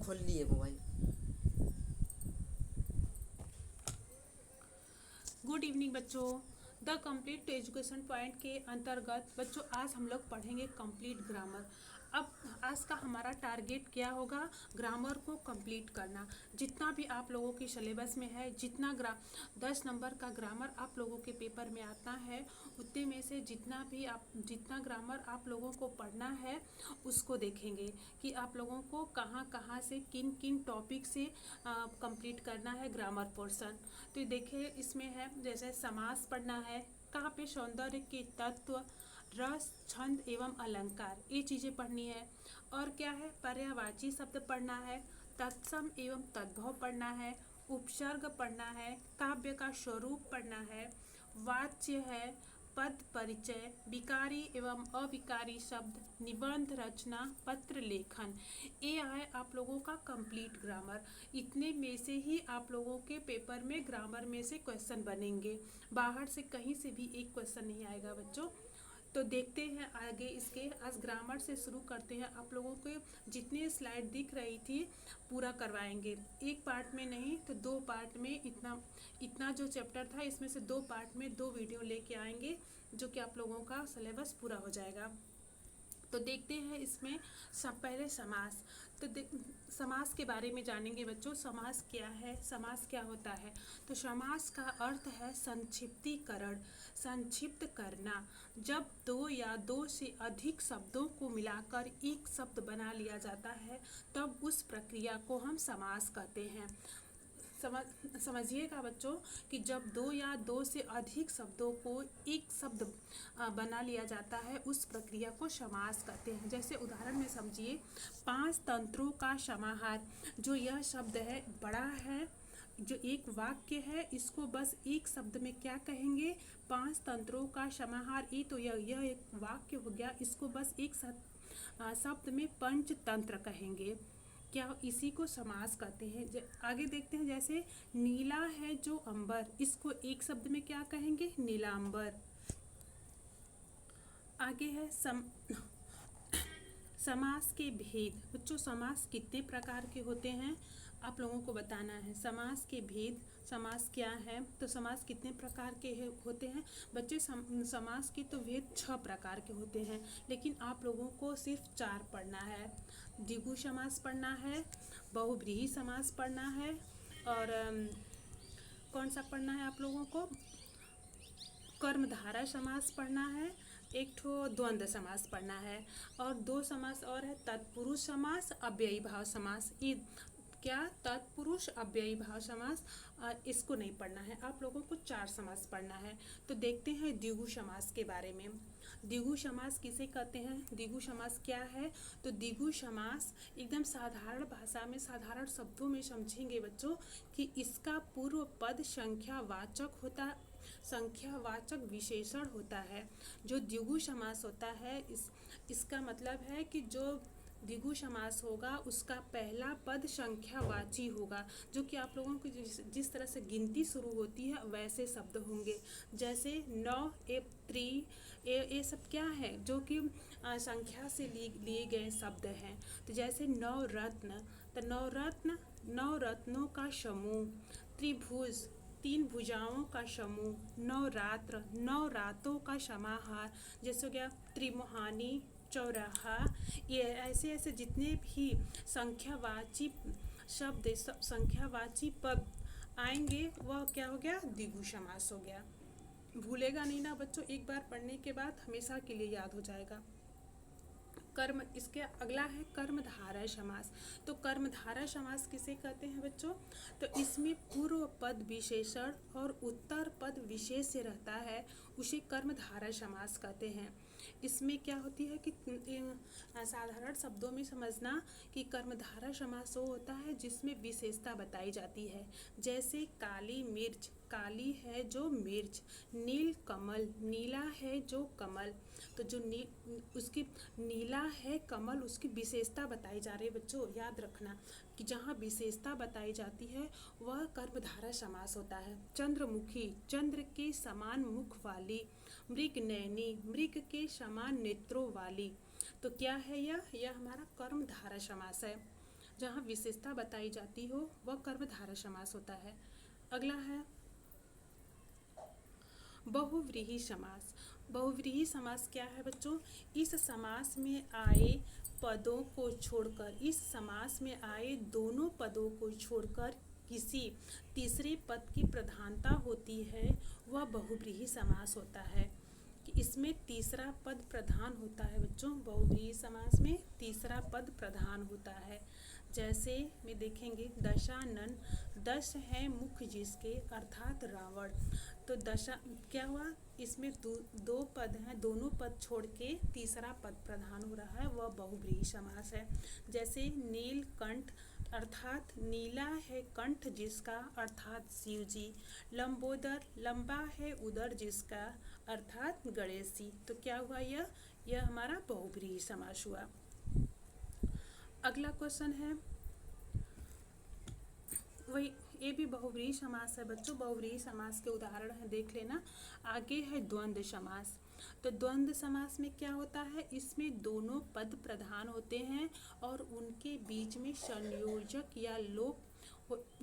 खोल लिए mobile. Good evening बच्चों। द कंप्लीट एजुकेशन पॉइंट के अंतर्गत बच्चों आज हम लोग पढ़ेंगे कंप्लीट ग्रामर। अब आज का हमारा टारगेट क्या होगा? ग्रामर को कंप्लीट करना। जितना भी आप लोगों के सिलेबस में है, जितना 10 नंबर का ग्रामर आप लोगों के पेपर में आता है, उतने में से जितना ग्रामर आप लोगों को पढ़ना है उसको देखेंगे कि आप लोगों को कहाँ कहाँ से किन किन टॉपिक से कंप्लीट करना है ग्रामर पोर्शन। तो देखिए इसमें है जैसे समास पढ़ना है, कहाँ पे सौंदर्य के तत्व, रस, छंद एवं अलंकार, ये चीज़ें पढ़नी है। और क्या है, पर्यायवाची शब्द पढ़ना है, तत्सम एवं तद्भव पढ़ना है, उपसर्ग पढ़ना है, काव्य का स्वरूप पढ़ना है, वाच्य है, पद परिचय, विकारी एवं अविकारी शब्द, निबंध रचना, पत्र लेखन। ये है आप लोगों का कंप्लीट ग्रामर। इतने में से ही आप लोगों के पेपर में ग्रामर में से क्वेश्चन बनेंगे, बाहर से कहीं से भी एक क्वेश्चन नहीं आएगा बच्चों। तो देखते हैं आगे इसके। आज ग्रामर से शुरू करते हैं। आप लोगों को जितनी स्लाइड दिख रही थी पूरा करवाएंगे, एक पार्ट में नहीं तो 2 पार्ट में। इतना जो चैप्टर था इसमें से 2 पार्ट में 2 वीडियो लेके आएंगे, जो कि आप लोगों का सिलेबस पूरा हो जाएगा। तो देखते हैं इसमें पहले समास। तो समास के बारे में जानेंगे बच्चों। समास क्या है, समास क्या होता है? तो समास का अर्थ है संक्षिप्तीकरण, संक्षिप्त करना। जब 2 या 2 से अधिक शब्दों को मिलाकर एक शब्द बना लिया जाता है तब उस प्रक्रिया को हम समास कहते हैं। समझिएगा बच्चों कि जब 2 या 2 से अधिक शब्दों को एक शब्द बना लिया जाता है उस प्रक्रिया को समास कहते हैं। जैसे उदाहरण में समझिए, 5 तंत्रों का समाहार। जो यह शब्द है बड़ा है, जो एक वाक्य है, इसको बस एक शब्द में क्या कहेंगे? 5 तंत्रों का समाहार। ये तो यह एक वाक्य हो गया, इसको बस एक शब्द में पंचतंत्र कहेंगे। क्या इसी को समास कहते हैं। आगे देखते हैं, जैसे नीला है जो अंबर, इसको एक शब्द में क्या कहेंगे? नीलांबर। आगे है समास के भेद। बच्चों समास कितने प्रकार के होते हैं आप लोगों को बताना है। समास के भेद, समास क्या है, तो समास कितने प्रकार के होते हैं बच्चे? समास की तो भेद 6 प्रकार के होते हैं, लेकिन आप लोगों को सिर्फ 4 पढ़ना है। द्विगु समास पढ़ना है, बहुव्रीहि समास पढ़ना है, और कौन सा पढ़ना है आप लोगों को? कर्मधारय समास पढ़ना है, एक ठो द्वंद्व समास पढ़ना है, और 2 समास और है, तत्पुरुष समास, अव्ययी भाव समास। ये क्या? तत्पुरुष अव्ययी भाव समास, इसको नहीं पढ़ना है। आप लोगों को 4 समास पढ़ना है। तो देखते हैं द्विगु समास के बारे में। द्विगु समास किसे कहते हैं? द्विगु समास क्या है? तो द्विगु समास एकदम साधारण भाषा में, साधारण शब्दों में समझेंगे बच्चों कि इसका पूर्व पद संख्यावाचक होता, संख्यावाचक विशेषण होता है। जो द्विगु समास होता है इसका मतलब है कि जो द्विगु समास होगा उसका पहला पद संख्यावाची होगा, जो कि आप लोगों को जिस तरह से गिनती शुरू होती है वैसे शब्द होंगे। जैसे 9, 1, 3, ये सब क्या है? जो कि संख्या से लिए गए शब्द हैं। तो जैसे नवरत्न, तो नवरत्न 9 रत्नों का समूह। त्रिभुज, 3 भुजाओं का समूह। नवरात्र, 9 रातों का समाहार। जैसे हो गया त्रिमुहानी, चौराहा। ये ऐसे ऐसे जितने भी संख्यावाची शब्द, संख्यावाची पद आएंगे वह क्या हो गया? द्विगु समास हो गया। भूलेगा नहीं ना बच्चों, एक बार पढ़ने के बाद हमेशा के लिए याद हो जाएगा। कर्म, इसके अगला है कर्मधारय समास। तो कर्मधारय समास किसे कहते हैं बच्चों? तो इसमें पूर्व पद विशेषण और उत्तर पद विशेष रहता है, उसे कर्मधारय समास कहते हैं। इसमें क्या होती है कि साधारण शब्दों में समझना कि कर्मधारय समास वो होता है जिसमें विशेषता बताई जाती है। जैसे काली मिर्च, काली है जो मिर्च। नील कमल, नीला है जो कमल। तो जो उसकी नीला है कमल, उसकी विशेषता बताई जा रही है बच्चों। याद रखना कि जहाँ विशेषता बताई जाती है वह कर्मधारय समास होता है। चंद्रमुखी, चंद्र के समान मुख वाली। मृगनयनी, मृग के समान नेत्रों वाली। तो क्या है यह हमारा कर्मधारय समास है। जहाँ विशेषता बताई जाती हो वह कर्मधारय समास होता है। अगला है बहुव्रीहि समास। बहुव्रीहि समास क्या है बच्चों? इस समास में आए पदों को छोड़कर, इस समास में आए दोनों पदों को छोड़कर किसी तीसरे पद की प्रधानता होती है, वह बहुव्रीहि समास होता है। कि इसमें तीसरा पद प्रधान होता है बच्चों। बहुव्रीहि समास में तीसरा पद प्रधान होता है। जैसे में देखेंगे दशानन, दश है मुख जिसके अर्थात रावण। तो दशा क्या हुआ? इसमें दो पद हैं, दोनों पद छोड़ के तीसरा पद प्रधान हो रहा है, वह बहुव्रीहि समास है। जैसे नीलकंठ अर्थात नीला है कंठ जिसका अर्थात शिव जी। लंबोदर लंबा है उदर जिसका अर्थात गणेश जी। तो क्या हुआ? यह हमारा बहुव्रीहि समास हुआ। अगला क्वेश्चन है, वही ये भी बहुव्रीहि समास है बच्चों। बहुव्रीहि समास के उदाहरण है, देख लेना। आगे है द्वंद्व समास। तो द्वंद्व समास में क्या होता है? इसमें दोनों पद प्रधान होते हैं और उनके बीच में संयोजक या लोप,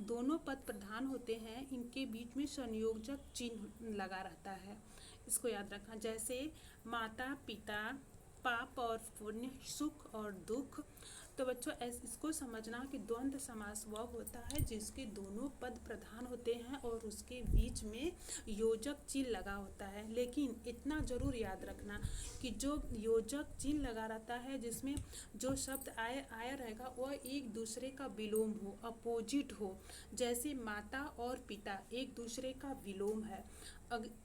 दोनों पद प्रधान होते हैं, इनके बीच में संयोजक चिन्ह लगा रहता है, इसको याद रखना। जैसे माता पिता, पाप और पुण्य, सुख और दुख। तो बच्चों इसको समझना कि द्वंद्व समास वह होता है जिसके दोनों पद प्रधान होते हैं और उसके बीच में योजक चिन्ह लगा होता है। लेकिन इतना जरूर याद रखना कि जो योजक चिन्ह लगा रहता है, जिसमें जो शब्द आया रहेगा वह एक दूसरे का विलोम हो, अपोजिट हो। जैसे माता और पिता एक दूसरे का विलोम है।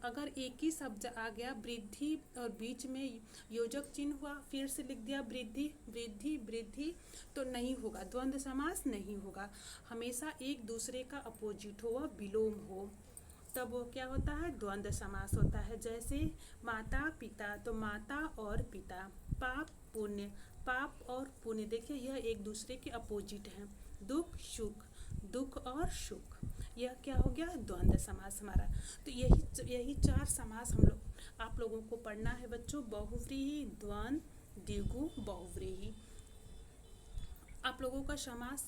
अगर एक ही शब्द आ गया वृद्धि और बीच में योजक चिन्ह हुआ, फिर से लिख दिया वृद्धि वृद्धि वृद्धि, तो नहीं होगा, द्वंद्व समास नहीं होगा। हमेशा एक दूसरे का अपोजिट हो, वह विलोम हो, तब वो क्या होता है? द्वंद्व समास होता है। जैसे माता पिता, तो माता और पिता। पाप पुण्य, पाप और पुण्य, देखिए यह एक दूसरे के अपोजिट हैं। दुख सुख, दुख और सुख, यह क्या हो गया? द्वंद्व समास हमारा। तो यही चार समास हम लोग आप लोगों को पढ़ना है बच्चों। बहुव्रीहि, द्वंद्व, द्विगु, बहुव्रीहि। आप लोगों का समास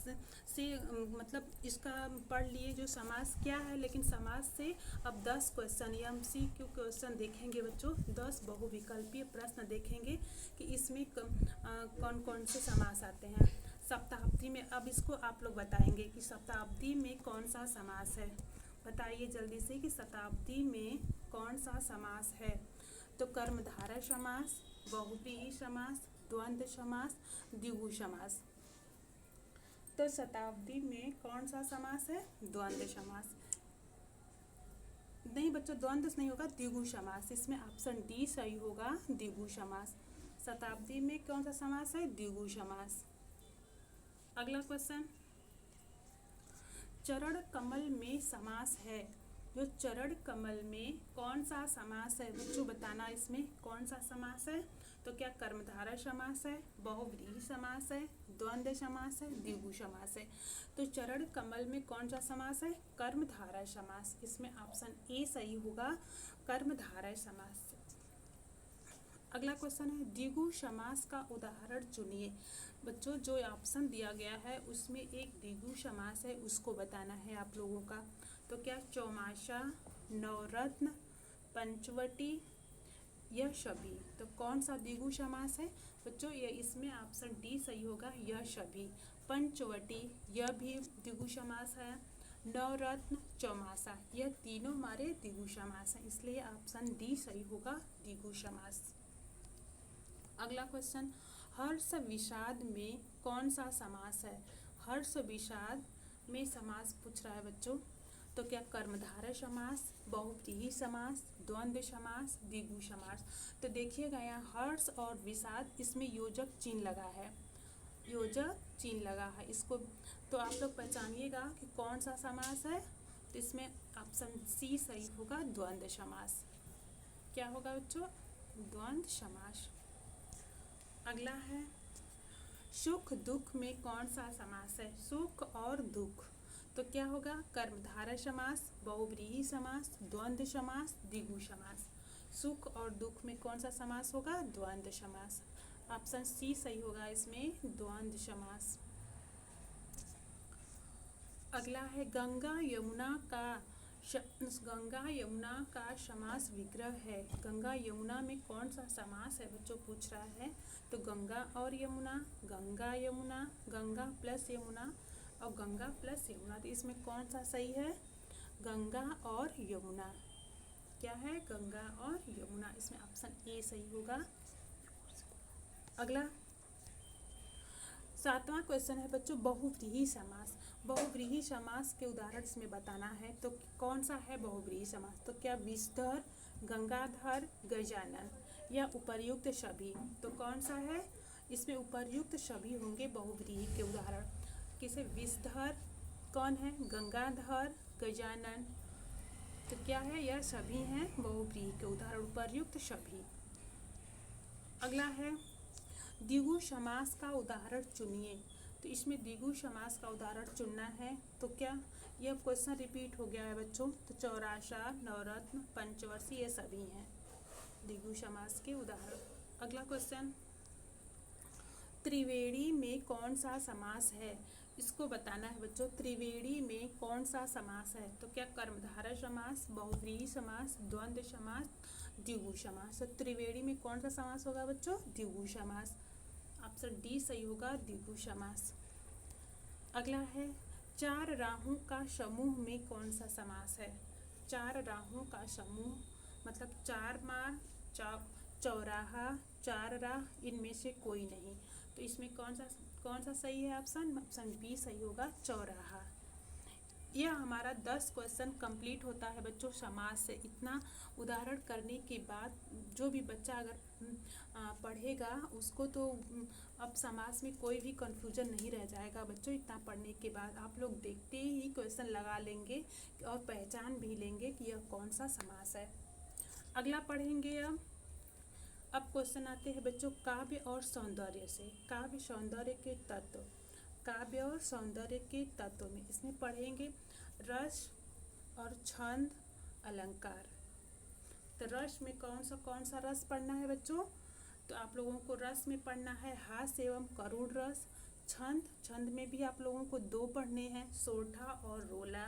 से मतलब इसका पढ़ लिए जो समास क्या है, लेकिन समास से अब 10 क्वेश्चन MCQ क्वेश्चन देखेंगे बच्चों। 10 बहुविकल्पीय प्रश्न देखेंगे कि इसमें कौन कौन से समास आते हैं। शताब्दी में, अब इसको आप लोग बताएंगे कि शताब्दी में कौन सा समास है। बताइए जल्दी से कि शताब्दी में कौन सा समास है। तो कर्मधारय समास, बहुव्रीहि समास, द्वंद्व समास, द्विगु समास। तो शताब्दी में कौन सा समास है? द्वंद्व समास। नहीं बच्चों, द्वंद्व नहीं होगा, द्विगु समास। इसमें ऑप्शन डी सही होगा, द्विगु समास। शताब्दी में कौन सा समास है? द्विगु समास। अगला क्वेश्चन, चरण कमल में समास है। जो चरण कमल में कौन सा समास है बच्चों, बताना। इसमें कौन सा समास है? तो क्या कर्मधारय समास है, बहुव्रीहि समास है, द्वंद्व समास है, द्विगु समास है। तो चरण कमल में कौन सा समास है? कर्मधारय समास। इसमें ऑप्शन ए सही होगा, कर्मधारय समास। अगला क्वेश्चन है, द्विगु समास का उदाहरण चुनिए। बच्चों जो ऑप्शन दिया गया है उसमें एक द्विगु समास है, उसको बताना है आप लोगों का। तो क्या चौमासा, नवरत्न, पंचवटी, यशवी। तो कौन सा द्विगु समास है बच्चों? ये इसमें ऑप्शन डी सही होगा, यशवी। पंचवटी यह भी द्विगु समास है। नवरत्न, चौमासा, यह तीनों हमारे द्विगु समास हैं, इसलिए ऑप्शन डी सही होगा, द्विगु समास। अगला क्वेश्चन, हर्ष विषाद में कौन सा समास है? हर्ष विषाद में समास पूछ रहा है बच्चों। तो क्या कर्मधारय समास, बहुव्रीहि समास, द्वंद्व समास, द्विगु समास। तो देखिएगा यहाँ हर्ष और विषाद, इसमें योजक चिन्ह लगा है, योजक चिन्ह लगा है इसको। तो आप लोग पहचानिएगा कि कौन सा समास है। तो इसमें ऑप्शन सी सही होगा, द्वंद्व समास। क्या होगा बच्चों? द्वंद्व समास। अगला है, सुख दुख में कौन सा समास है? सुख और दुख। तो क्या होगा? कर्मधारय समास, बहुव्रीहि समास, द्वंद्व समास, द्विगु समास। सुख और दुख में कौन सा समास होगा? द्वंद्व समास। ऑप्शन सी सही होगा इसमें, द्वंद्व समास। अगला है गंगा यमुना का समास विग्रह है। गंगा यमुना में कौन सा समास है बच्चों, पूछ रहा है। तो गंगा और यमुना, गंगा यमुना, गंगा प्लस यमुना और गंगा प्लस यमुना। तो इसमें कौन सा सही है, गंगा और यमुना। क्या है, गंगा और यमुना। इसमें ऑप्शन ए सही होगा। अगला 7वां क्वेश्चन है बच्चों बहुव्रीहि समास। बहुव्रीहि समास के उदाहरण इसमें बताना है। तो कौन सा है बहुव्रीहि समास, तो क्या विषधर, गंगाधर, गजानन या उपर्युक्त सभी। तो कौन सा है, इसमें उपर्युक्त सभी होंगे बहुव्रीहि के उदाहरण। किसे, विषधर कौन है, गंगाधर, गजानन। तो क्या है, यह सभी हैं बहुव्रीहि के उदाहरण, उपर्युक्त सभी। अगला है द्विगु समास का उदाहरण चुनिए। तो इसमें द्विगु समास का उदाहरण चुनना है। तो क्या यह क्वेश्चन रिपीट हो गया है बच्चों। तो चौराशा, नवरत्न, पंचवर्षीय ये सभी हैं द्विगु समास के उदाहरण। अगला क्वेश्चन त्रिवेणी में कौन सा समास है, इसको बताना है बच्चों। त्रिवेणी में कौन सा समास है। तो क्या कर्मधारय समास, बहुव्रीहि समास, द्वंद्व समास, द्विगु समास। तो त्रिवेणी में कौन सा समास होगा बच्चों, द्विगु समास। ऑप्शन डी सही होगा, द्विगु समास। अगला है चार राहों का समूह में कौन सा समास है। चार राहों का समूह मतलब चार मार्ग, चौराहा, चार राह, इनमें से कोई नहीं। तो इसमें कौन सा सही है ऑप्शन बी सही होगा, चौराहा। यह हमारा 10 क्वेश्चन कंप्लीट होता है बच्चों समास से। इतना उदाहरण करने के बाद जो भी बच्चा अगर पढ़ेगा उसको तो अब समास में कोई भी कंफ्यूजन नहीं रह जाएगा बच्चों। इतना पढ़ने के बाद आप लोग देखते ही क्वेश्चन लगा लेंगे और पहचान भी लेंगे कि यह कौन सा समास है। अगला पढ़ेंगे अब क्वेश्चन आते हैं बच्चों काव्य और सौंदर्य से। काव्य सौंदर्य के तत्व, काव्य और सौंदर्य के तत्व में इसमें पढ़ेंगे रस और छंद, अलंकार। तो रस में कौन सा रस पढ़ना है बच्चों। तो आप लोगों को रस में पढ़ना है हास्य एवं करुण रस। छंद में भी आप लोगों को 2 पढ़ने हैं, सोठा और रोला।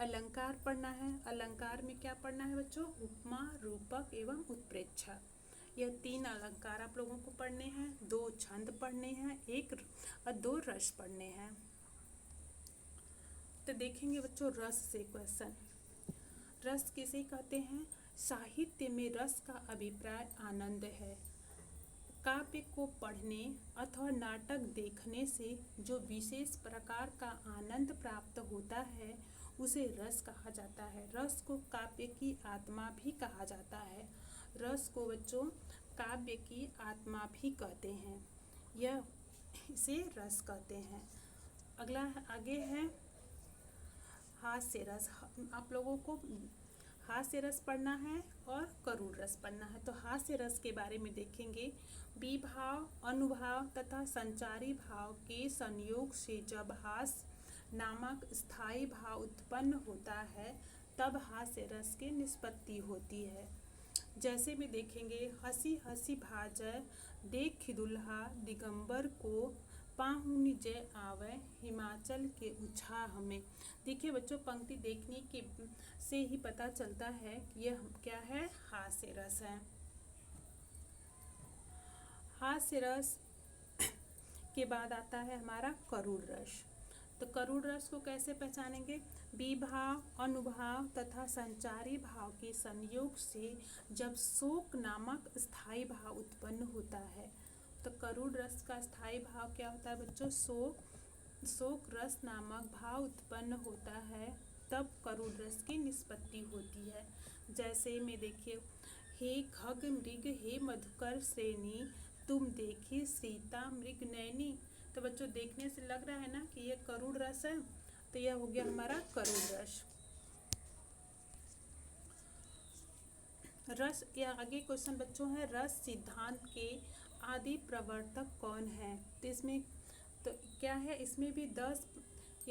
अलंकार पढ़ना है, अलंकार में क्या पढ़ना है बच्चों, उपमा, रूपक एवं उत्प्रेक्षा। यह 3 अलंकार आप लोगों को पढ़ने हैं, 2 छंद पढ़ने हैं, 1 और 2 रस पढ़ने हैं। तो देखेंगे बच्चों रस से क्वेश्चन। रस किसे कहते हैं, साहित्य में रस का अभिप्राय आनंद है। काव्य को पढ़ने अथवा नाटक देखने से जो विशेष प्रकार का आनंद प्राप्त होता है उसे रस कहा जाता है। रस को काव्य की आत्मा भी कहा जाता है। रस को बच्चों काव्य की आत्मा भी कहते हैं, यह इसे रस कहते हैं। अगला आगे है हास्य रस। आप लोगों को हास्य रस पढ़ना है और करुण रस पढ़ना है। तो हास्य रस के बारे में देखेंगे विभाव, अनुभाव तथा संचारी भाव के संयोग से जब हास्य नामक स्थायी भाव उत्पन्न होता है तब हास्य रस की निष्पत्ति होती है। जैसे में देखेंगे हंसी हंसी भाजय देख दुल्हा दिगंबर को पाहुन जय आवे हिमाचल के उछाह में। देखिए बच्चों पंक्ति देखने के से ही पता चलता है कि यह क्या है, हास्य रस है। हास्य रस के बाद आता है हमारा करुण रस। तो करुण रस को कैसे पहचानेंगे, विभाव, अनुभाव तथा संचारी भाव के संयोग से जब शोक नामक स्थायी भाव उत्पन्न होता है। तो करुण रस का स्थायी भाव क्या होता है बच्चों, शोक रस नामक भाव उत्पन्न होता है तब करुण रस की निष्पत्ति होती है। जैसे में देखिए हे खग मृग हे मधुकर श्रेणी तुम देखी सीता मृग नैनी। तो बच्चों देखने से लग रहा है ना कि ये करुण रस है, तो यह हो गया हमारा करुण रस। रस या आगे क्वेश्चन बच्चों है रस सिद्धांत के आदि प्रवर्तक कौन है। तो इसमें तो क्या है, इसमें भी 10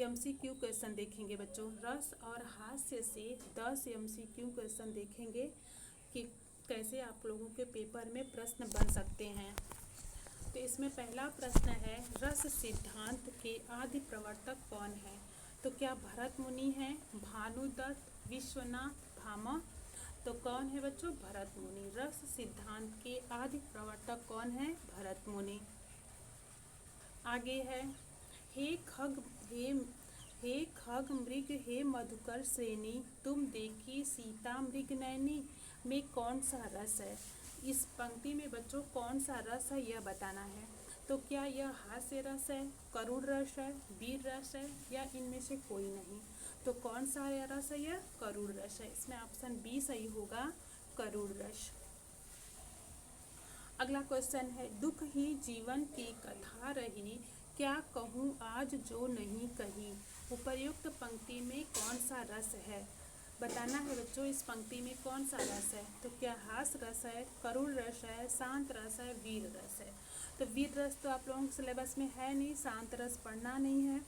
MCQ क्वेश्चन देखेंगे बच्चों। रस और हास्य से 10 MCQ क्वेश्चन देखेंगे कि कैसे आप लोगों के पेपर में प्रश्न बन सकते हैं। तो इसमें पहला प्रश्न है रस सिद्धांत के आदि प्रवर्तक कौन है। तो क्या भरत मुनि हैं, भानुदत्त, विश्वनाथ, भामा? तो कौन है बच्चों? भरत मुनि। रस सिद्धांत के आदि प्रवर्तक कौन है? भरत मुनि। आगे है, हे खग हे हे खग मृग हे मधुकर श्रेणी, तुम देखी सीता मृग नैनी, में कौन सा रस है? इस पंक्ति में बच्चों कौन सा रस है यह बताना है। तो क्या यह हास्य रस है, करुण रस है, वीर रस है, या इनमें से कोई नहीं? तो कौन सा यह रस है? यह करुण रस है। इसमें ऑप्शन बी सही होगा, करुण रस। अगला क्वेश्चन है, दुख ही जीवन की कथा रही, क्या कहूँ आज जो नहीं कही, उपर्युक्त पंक्ति में कौन सा रस है? बताना है बच्चों इस पंक्ति में कौन सा रस है। तो क्या हास रस है, करुण रस है, शांत रस है, वीर रस है? तो वीर रस तो आप लोगों के सिलेबस में है नहीं, शांत रस पढ़ना नहीं है,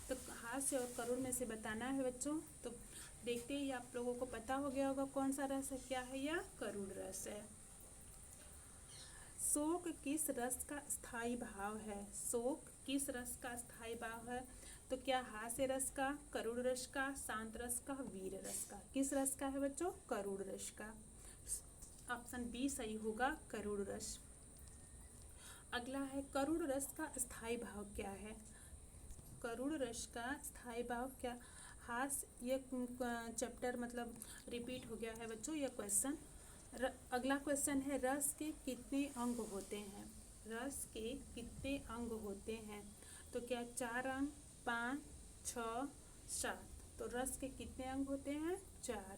तो हास्य और करुण में से बताना है बच्चों। तो देखते ही आप लोगों को पता हो गया होगा कौन सा रस है, क्या है, यह करुण रस है। शोक किस रस का स्थायी भाव है? शोक किस रस का स्थायी भाव है? तो क्या हास्य रस का, करुण रस का, शांत रस का, वीर रस का? किस रस का है बच्चों? करुण रस का। ऑप्शन बी सही होगा, करुण रस। अगला है, करुण रस का स्थायी भाव क्या है? करुण रस का स्थायी भाव क्या? हास्य, ये चैप्टर मतलब रिपीट हो गया है बच्चों यह क्वेश्चन। अगला क्वेश्चन है, रस के कितने अंग होते हैं? रस के कितने अंग होते हैं? तो क्या 4 अंग, 5, 6, 7? तो रस के कितने अंग होते हैं? 4।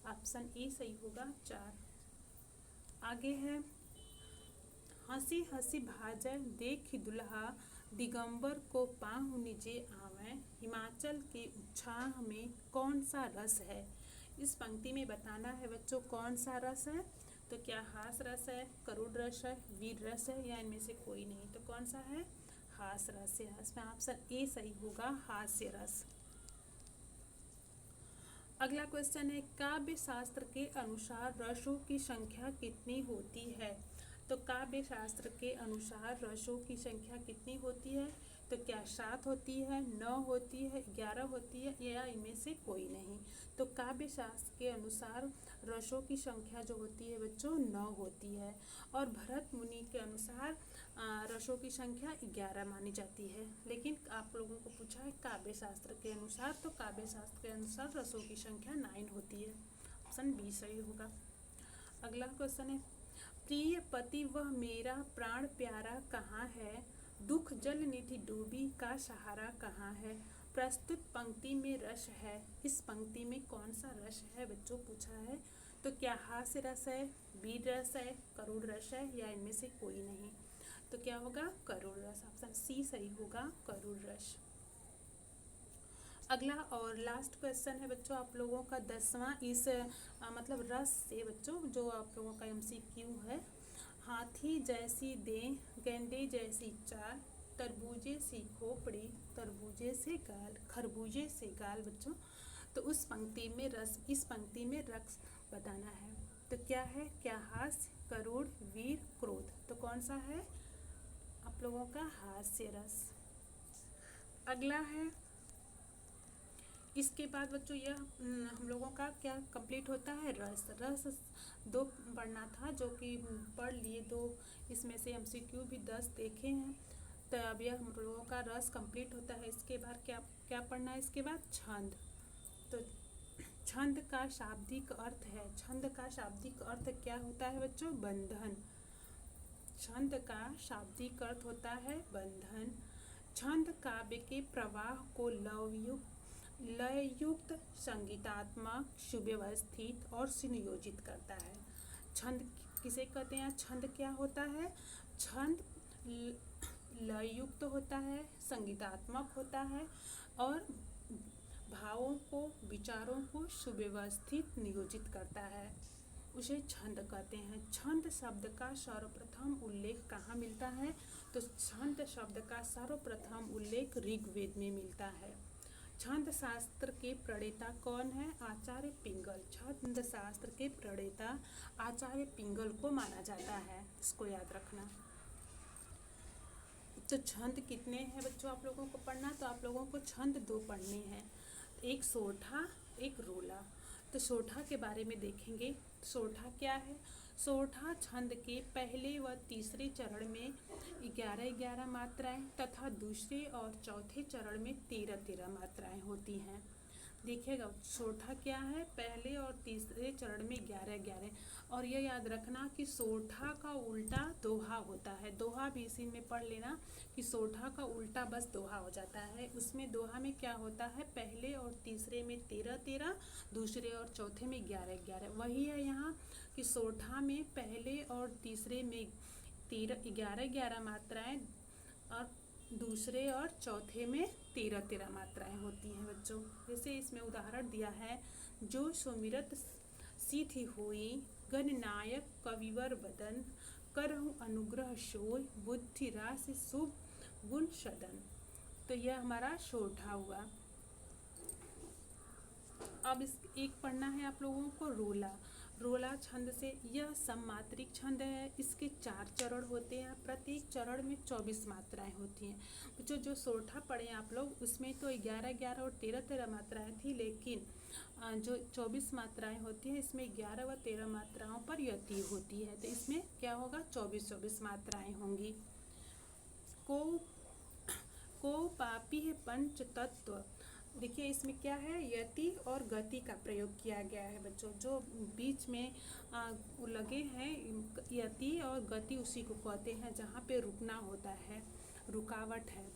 ऑप्शन ए सही होगा, 4। आगे है, हंसी हंसी भाजय देख दुल्हा, दिगंबर को पाहु निजे आवे, हिमाचल के उत्साह में कौन सा रस है? इस पंक्ति में बताना है बच्चों कौन सा रस है। तो क्या हास रस है, करुण रस है, वीर रस है, या इनमें से कोई नहीं? तो कौन सा है? हास रस है। इसमें ऑप्शन ए सही होगा, हास्य रस। अगला क्वेश्चन है, काव्य शास्त्र के अनुसार रसों की संख्या कितनी होती है? तो काव्य शास्त्र के अनुसार रसों की संख्या कितनी होती है? तो क्या 7 होती है, 9 होती है, 11 होती है, या इनमें से कोई नहीं? तो काव्य शास्त्र के अनुसार रसों की संख्या जो होती है बच्चों 9 होती है, और भरत मुनि के अनुसार रसों की संख्या 11 मानी जाती है। लेकिन आप लोगों को पूछा है काव्य शास्त्र के अनुसार, तो काव्य शास्त्र के अनुसार रसों की संख्या 9 होती है। ऑप्शन बी सही होगा। अगला क्वेश्चन है, प्रिय पति वह मेरा प्राण प्यारा कहाँ है, दुख जल निधि डूबी का सहारा कहाँ है? प्रस्तुत पंक्ति में रस है, इस पंक्ति में कौन सा रस है बच्चों पूछा है। तो क्या हास्य रस है, वीर रस है, करुण रस है, या इनमें से कोई नहीं? तो क्या होगा? करुण रस। ऑप्शन सी सही होगा, करुण रस। अगला और लास्ट क्वेश्चन है बच्चों आप लोगों का 10वां इस मतलब रस से बच्चों, जो आप लोगों का MCQ है। हाथी जैसी देह, गेंडे जैसी चाल, तरबूजे सी खोपड़ी, तरबूजे से गाल, खरबूजे से गाल बच्चों। तो उस पंक्ति में रस, इस पंक्ति में रस बताना है। तो क्या है? क्या हास्य, करुण, वीर, क्रोध? तो कौन सा है आप लोगों का? हास्य रस। अगला है, इसके बाद बच्चों यह हम लोगों का क्या कंप्लीट होता है? रस। रस 2 पढ़ना था जो कि पढ़ लिए 2, इसमें से MCQ भी 10 देखे हैं। तो अब यह हम लोगों का रस कंप्लीट होता है। इसके बाद क्या क्या पढ़ना है? इसके बाद छंद। तो छंद का शाब्दिक अर्थ है, छंद का शाब्दिक अर्थ क्या होता है बच्चों? बंधन। छंद का शाब्दिक अर्थ होता है बंधन। छंद काव्य के प्रवाह को लययुक्त, संगीतात्मक, सुव्यवस्थित और सुनियोजित करता है। छंद किसे कहते हैं? छंद क्या होता है? छंद लययुक्त होता है, संगीतात्मक होता है, और भावों को, विचारों को सुव्यवस्थित नियोजित करता है, उसे छंद कहते हैं। छंद शब्द का सर्वप्रथम उल्लेख कहाँ मिलता है? तो छंद शब्द का सर्वप्रथम उल्लेख ऋग्वेद में मिलता है। छंद शास्त्र के प्रणेता कौन है? आचार्य पिंगल। छंद शास्त्र के प्रणेता आचार्य पिंगल को माना जाता है, इसको याद रखना। तो छंद कितने हैं बच्चों आप लोगों को पढ़ना? तो आप लोगों को छंद 2 पढ़ने हैं, एक सोठा एक रोला। तो सोठा के बारे में देखेंगे। सोठा क्या है? सोठा छंद के पहले व तीसरे चरण में 11-11 मात्राएं तथा दूसरे और चौथे चरण में 13-13 मात्राएं होती हैं। देखिएगा सोठा क्या है? पहले और तीसरे चरण में 11-11। और यह याद रखना कि सोठा का उल्टा दोहा होता है। दोहा भी इसी में पढ़ लेना कि सोठा का उल्टा बस दोहा हो जाता है। उसमें दोहा में क्या होता है? पहले और तीसरे में 13-13, दूसरे और चौथे में 11-11। वही है यहाँ कि सोठा में पहले और तीसरे में 11-11 मात्राएं और दूसरे और चौथे में 13-13 मात्राएं होती हैं बच्चों। जैसे इसमें उदाहरण दिया है, जो सुमिरत सिद्धि हुई गणनायक कविवर बदन, करहु अनुग्रह सोय बुद्धि राशि शुभ गुण सदन। तो यह हमारा सोठा हुआ। अब इस एक पढ़ना है आप लोगों को रोला। रोला छंद से, यह सममात्रिक छंद है। इसके 4 चरण होते हैं, प्रत्येक चरण में 24 मात्राएं होती हैं। बच्चों जो सोठा पढ़े आप लोग उसमें तो 11-11 और 13-13 मात्राएं थी, लेकिन जो 24 मात्राएं होती हैं इसमें 11 व 13 मात्राओं पर यति होती है। तो इसमें क्या होगा? 24-24 मात्राएं होंगी। को पापी है पंच तत्व। देखिए इसमें क्या है? यति और गति का प्रयोग किया गया है बच्चों। जो बीच में लगे हैं यति और गति, उसी को कहते हैं जहाँ पे रुकना होता है, रुकावट है।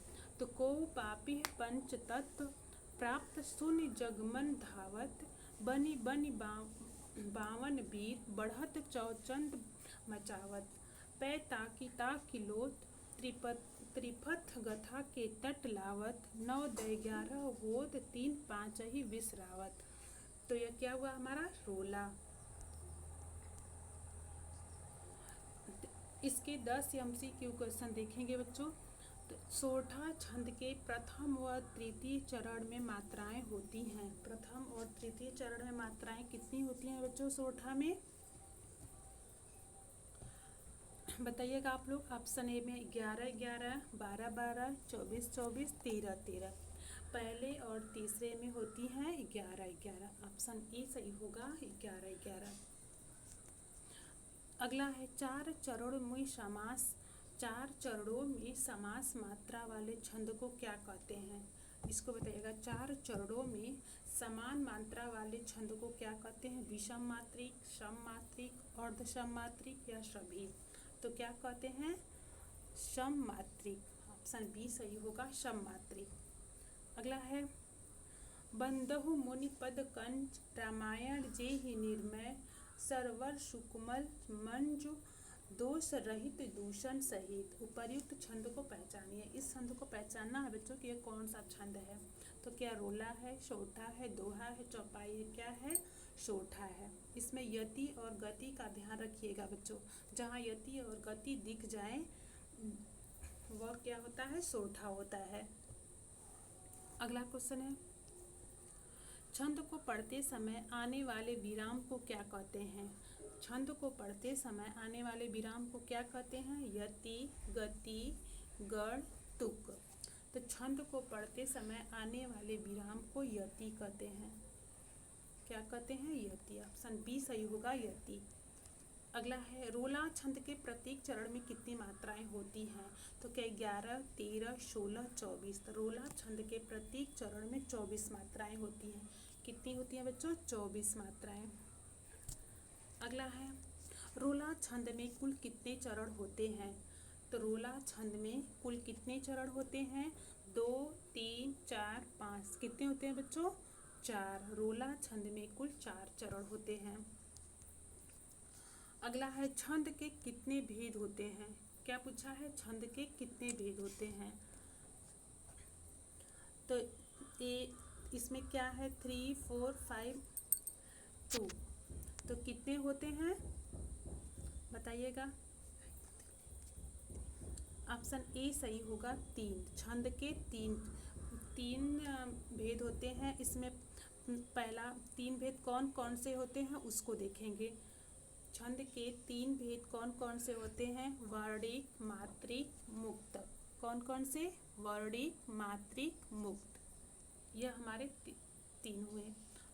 तो को पापी है पंच तत्व, प्राप्त शून्य जगमन धावत, बनी बनी बावन वीर, बढ़त चौचंद मचावत, पै ताकी लोत, त्रिपथ गथा के तट लावत, 9-11 होत 3-5 ही विसरावत। तो यह क्या हुआ हमारा? रोला। इसके 10 MCQ क्वेश्चन देखेंगे बच्चों। तो सोठा छंद के प्रथम व तृतीय चरण में मात्राएं होती हैं। प्रथम और तृतीय चरण में मात्राएं कितनी होती हैं बच्चों सोठा में? बताइएगा आप लोग। ऑप्शन ए में 11-11, 12-12, 24-24, 13-13। पहले और तीसरे में होती हैं 11-11। ऑप्शन ए सही होगा 11-11। अगला है 4 चरणों में समास। 4 चरणों में समास मात्रा वाले छंद को क्या कहते हैं? इसको बताइएगा। 4 चरणों में समान मात्रा वाले छंद को क्या कहते हैं? विषम मात्रिक, सम मात्रिक, अर्ध सम मात्रिक या सभी? तो क्या कहते हैं? सम मात्रिक। ऑप्शन बी सही होगा, सम मात्रिक। अगला है बंदहु मुनि पद कंज, रामायण जे ही निर्मय, सरवर सुकुमल मंजु, दोष रहित दूषण सहित। उपर्युक्त छंद को पहचानिए। इस छंद को पहचानना है बच्चों कि ये कौन सा छंद है। तो क्या रोला है, सोठा है, दोहा है, चौपाई है? क्या है? सोठा है। इसमें यति और गति का ध्यान रखिएगा बच्चों। जहाँ यति और गति दिख जाए वह क्या होता है? सोठा होता है। अगला क्वेश्चन है, छंद को पढ़ते समय आने वाले विराम को क्या कहते हैं? छंद को पढ़ते समय आने वाले विराम को क्या कहते हैं? यति, गति, गण, तुक। तो छंद को पढ़ते समय आने वाले विराम को यति कहते हैं। क्या कहते हैं? यति। ऑप्शन बी सही होगा, यति। अगला है रोला छंद के प्रत्येक चरण में कितनी मात्राएं होती हैं? तो क्या 11, 13, 16, 24। तो रोला छंद के प्रत्येक चरण में 24 मात्राएं होती हैं। कितनी होती हैं बच्चों? 24 मात्राएं। अगला है रोला छंद में कुल कितने चरण होते हैं? तो रोला छंद में कुल कितने चरण होते हैं? 2, 3, 4, 5। कितने होते हैं बच्चों? 4। रोला छंद में कुल 4 चरण होते हैं। अगला है छंद के कितने भेद होते हैं? क्या पूछा है? छंद के कितने भेद होते हैं? तो इसमें क्या है? 3, 4, 5, 2। तो कितने होते हैं बताइएगा। ऑप्शन ए सही होगा, 3। छंद के तीन भेद होते हैं। इसमें पहला 3 भेद कौन कौन से होते हैं उसको देखेंगे। छंद के 3 भेद कौन कौन से होते हैं? वर्णिक, मात्रिक, मुक्त। कौन कौन से? वर्णिक, मात्रिक, मुक्त। यह हमारे तीन हुए।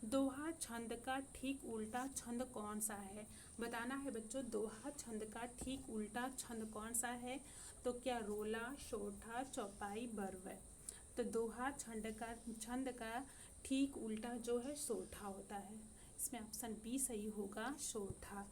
दोहा छंद का ठीक उल्टा छंद कौन सा है? बताना है बच्चों, दोहा छंद का ठीक उल्टा छंद कौन सा है? तो क्या रोला, सोठा, चौपाई, बरवे। तो दोहा छंद का ठीक उल्टा जो है सोठा होता है। इसमें ऑप्शन बी सही होगा, सोठा।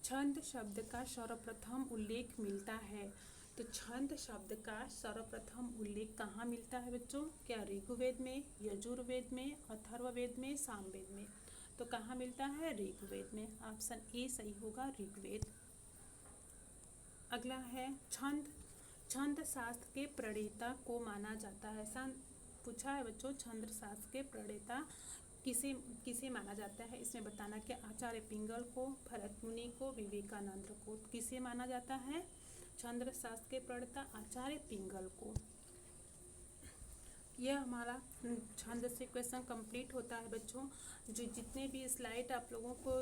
छंद शब्द का सर्वप्रथम उल्लेख मिलता है। तो छंद शब्द का सर्वप्रथम उल्लेख कहाँ मिलता है बच्चों? क्या ऋग्वेद में, यजुर्वेद में, अथर्ववेद में, सामवेद में? तो कहाँ मिलता है? ऋग्वेद में। ऑप्शन ए सही होगा, ऋग्वेद। अगला है छंद। छंद शास्त्र के प्रणेता को माना जाता है। पूछा है बच्चों, छंद शास्त्र के प्रणेता किसे किसे माना जाता है? इसमें बताना कि आचार्य पिंगल को, भरत मुनि को, विवेकानंद को। किसे माना जाता है? छंद शास्त्र के प्रणेता आचार्य पिंगल को। यह हमारा छंद से क्वेश्चन कंप्लीट होता है बच्चों। जो जितने भी स्लाइड आप लोगों को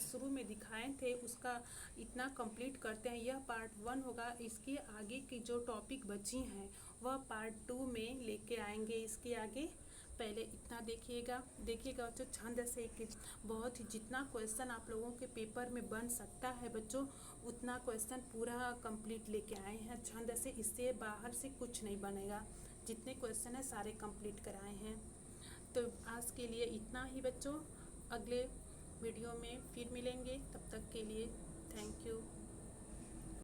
शुरू में दिखाए थे उसका इतना कंप्लीट करते हैं। यह पार्ट 1 होगा। इसके आगे की जो टॉपिक बची हैं वह पार्ट 2 में लेके आएंगे। इसके आगे पहले इतना देखिएगा बच्चों। छंद से बहुत ही जितना क्वेश्चन आप लोगों के पेपर में बन सकता है बच्चों उतना क्वेश्चन पूरा कंप्लीट लेके आए हैं छंद से। इससे बाहर से कुछ नहीं बनेगा। जितने क्वेश्चन है सारे कंप्लीट कराए हैं। तो आज के लिए इतना ही बच्चों। अगले वीडियो में फिर मिलेंगे। तब तक के लिए थैंक यू।